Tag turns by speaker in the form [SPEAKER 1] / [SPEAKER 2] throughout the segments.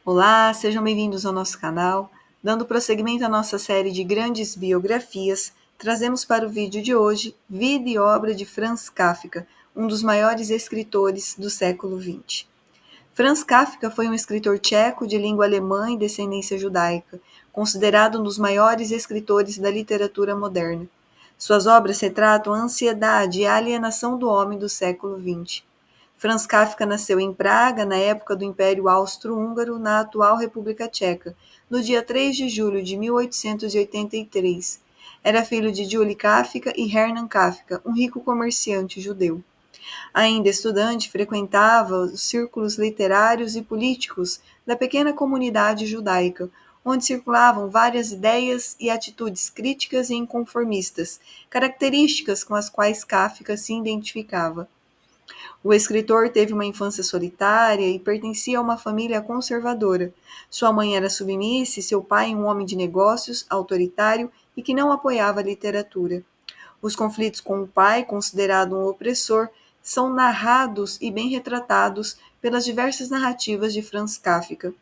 [SPEAKER 1] Olá, sejam bem-vindos ao nosso canal. Dando prosseguimento à nossa série de grandes biografias, trazemos para o vídeo de hoje Vida e Obra de Franz Kafka, um dos maiores escritores do século XX. Franz Kafka foi um escritor tcheco de língua alemã e descendência judaica, considerado um dos maiores escritores da literatura moderna. Suas obras retratam a ansiedade e a alienação do homem do século XX. Franz Kafka nasceu em Praga, na época do Império Austro-Húngaro, na atual República Tcheca, no dia 3 de julho de 1883. Era filho de Julie Kafka e Hermann Kafka, um rico comerciante judeu. Ainda estudante, frequentava os círculos literários e políticos da pequena comunidade judaica, onde circulavam várias ideias e atitudes críticas e inconformistas, características com as quais Kafka se identificava. O escritor teve uma infância solitária e pertencia a uma família conservadora. Sua mãe era submissa e seu pai um homem de negócios, autoritário e que não apoiava a literatura. Os conflitos com o pai, considerado um opressor, são narrados e bem retratados pelas diversas narrativas de Franz Kafka.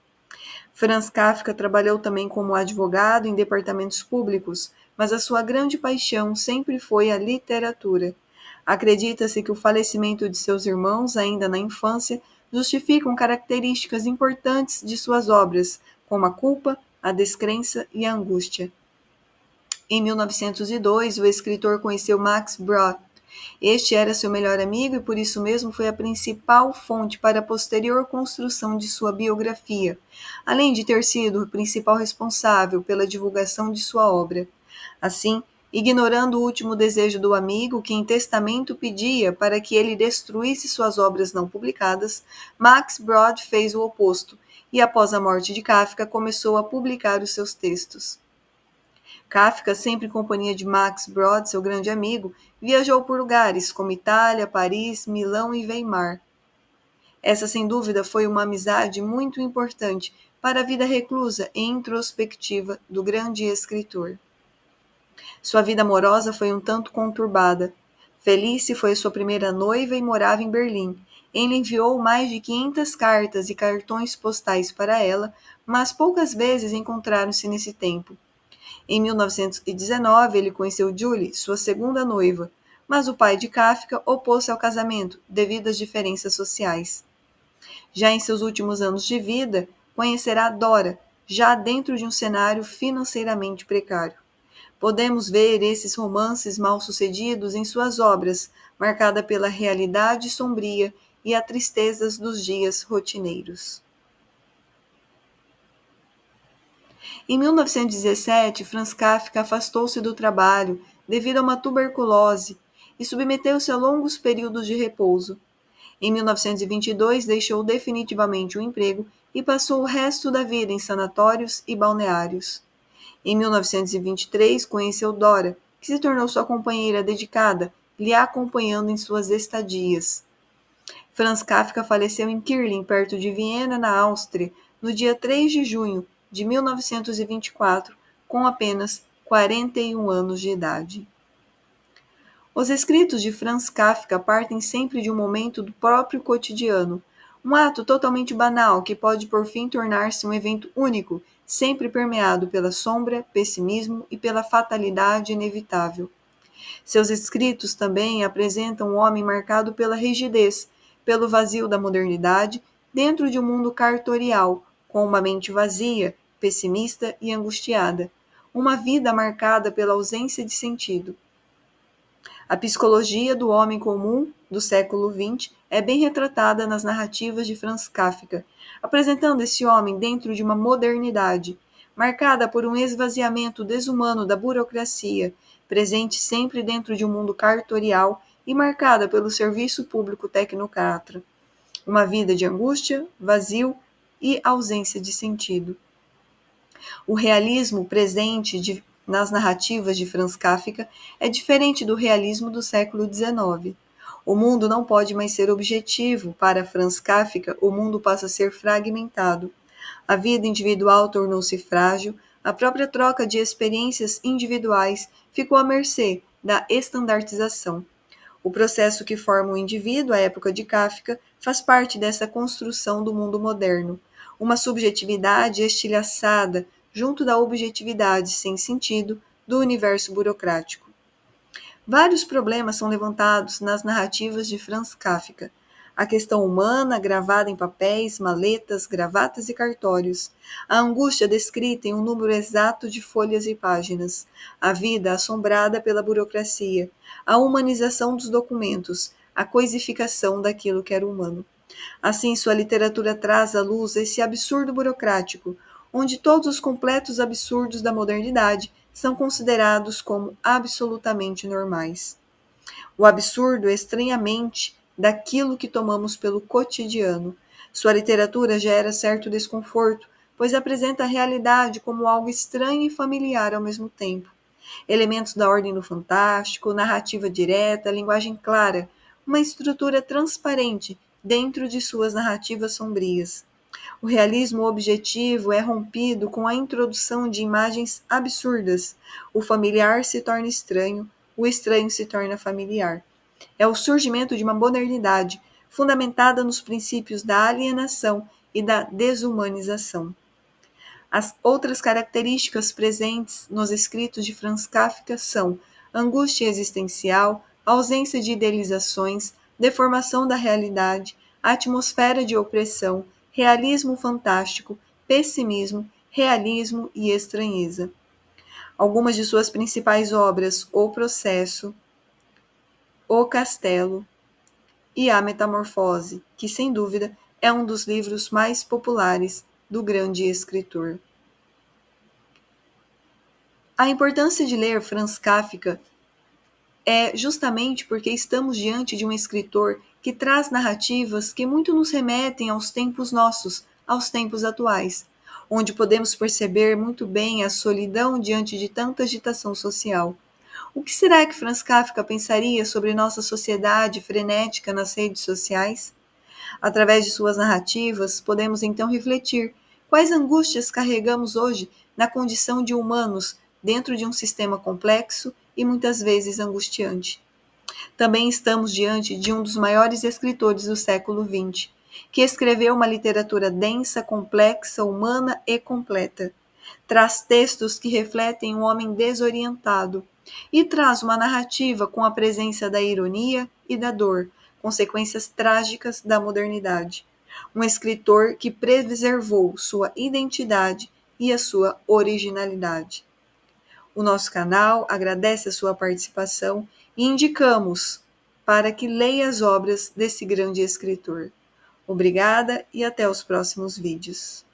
[SPEAKER 1] Franz Kafka trabalhou também como advogado em departamentos públicos, mas a sua grande paixão sempre foi a literatura. Acredita-se que o falecimento de seus irmãos, ainda na infância, justificam características importantes de suas obras, como a culpa, a descrença e a angústia. Em 1902, o escritor conheceu Max Brod. Este era seu melhor amigo e por isso mesmo foi a principal fonte para a posterior construção de sua biografia, além de ter sido o principal responsável pela divulgação de sua obra. Assim, ignorando o último desejo do amigo, que em testamento pedia para que ele destruísse suas obras não publicadas, Max Brod fez o oposto e, após a morte de Kafka, começou a publicar os seus textos. Kafka, sempre em companhia de Max Brod, seu grande amigo, viajou por lugares como Itália, Paris, Milão e Weimar. Essa, sem dúvida, foi uma amizade muito importante para a vida reclusa e introspectiva do grande escritor. Sua vida amorosa foi um tanto conturbada. Felice foi sua primeira noiva e morava em Berlim. Ele enviou mais de 500 cartas e cartões postais para ela, mas poucas vezes encontraram-se nesse tempo. Em 1919, ele conheceu Julie, sua segunda noiva, mas o pai de Kafka opôs-se ao casamento devido às diferenças sociais. Já em seus últimos anos de vida, conhecerá Dora, já dentro de um cenário financeiramente precário. Podemos ver esses romances mal-sucedidos em suas obras, marcada pela realidade sombria e a tristeza dos dias rotineiros. Em 1917, Franz Kafka afastou-se do trabalho devido a uma tuberculose e submeteu-se a longos períodos de repouso. Em 1922, deixou definitivamente o emprego e passou o resto da vida em sanatórios e balneários. Em 1923, conheceu Dora, que se tornou sua companheira dedicada, lhe acompanhando em suas estadias. Franz Kafka faleceu em Kirling, perto de Viena, na Áustria, no dia 3 de junho de 1924, com apenas 41 anos de idade. Os escritos de Franz Kafka partem sempre de um momento do próprio cotidiano, um ato totalmente banal que pode por fim tornar-se um evento único, sempre permeado pela sombra, pessimismo e pela fatalidade inevitável. Seus escritos também apresentam um homem marcado pela rigidez, pelo vazio da modernidade, dentro de um mundo cartorial, com uma mente vazia, pessimista e angustiada, uma vida marcada pela ausência de sentido. A psicologia do homem comum do século XX é bem retratada nas narrativas de Franz Kafka, apresentando esse homem dentro de uma modernidade, marcada por um esvaziamento desumano da burocracia, presente sempre dentro de um mundo cartorial e marcada pelo serviço público tecnocrata. Uma vida de angústia, vazio e ausência de sentido. O realismo presente nas narrativas de Franz Kafka é diferente do realismo do século XIX. O mundo não pode mais ser objetivo. Para Franz Kafka, o mundo passa a ser fragmentado. A vida individual tornou-se frágil, a própria troca de experiências individuais ficou à mercê da estandartização. O processo que forma o indivíduo, à época de Kafka, faz parte dessa construção do mundo moderno. uma subjetividade estilhaçada junto da objetividade sem sentido do universo burocrático. Vários problemas são levantados nas narrativas de Franz Kafka. A questão humana, gravada em papéis, maletas, gravatas e cartórios. A angústia descrita em um número exato de folhas e páginas. A vida assombrada pela burocracia. A humanização dos documentos. A coisificação daquilo que era humano. Assim, sua literatura traz à luz esse absurdo burocrático, onde todos os completos absurdos da modernidade são considerados como absolutamente normais. O absurdo estranhamente daquilo que tomamos pelo cotidiano. Sua literatura gera certo desconforto, pois apresenta a realidade como algo estranho e familiar ao mesmo tempo. Elementos da ordem do fantástico, narrativa direta, linguagem clara, uma estrutura transparente dentro de suas narrativas sombrias. O realismo objetivo é rompido com a introdução de imagens absurdas. O familiar se torna estranho, o estranho se torna familiar. É o surgimento de uma modernidade fundamentada nos princípios da alienação e da desumanização. As outras características presentes nos escritos de Franz Kafka são angústia existencial, ausência de idealizações, deformação da realidade, atmosfera de opressão, realismo fantástico, pessimismo, realismo e estranheza. Algumas de suas principais obras, O Processo, O Castelo e A Metamorfose, que sem dúvida é um dos livros mais populares do grande escritor. A importância de ler Franz Kafka é justamente porque estamos diante de um escritor que traz narrativas que muito nos remetem aos tempos nossos, aos tempos atuais, onde podemos perceber muito bem a solidão diante de tanta agitação social. O que será que Franz Kafka pensaria sobre nossa sociedade frenética nas redes sociais? Através de suas narrativas, podemos então refletir quais angústias carregamos hoje na condição de humanos dentro de um sistema complexo e muitas vezes angustiante. Também estamos diante de um dos maiores escritores do século XX, que escreveu uma literatura densa, complexa, humana e completa. Traz textos que refletem um homem desorientado e traz uma narrativa com a presença da ironia e da dor, consequências trágicas da modernidade. Um escritor que preservou sua identidade e a sua originalidade. O nosso canal agradece a sua participação e indicamos para que leia as obras desse grande escritor. Obrigada e até os próximos vídeos.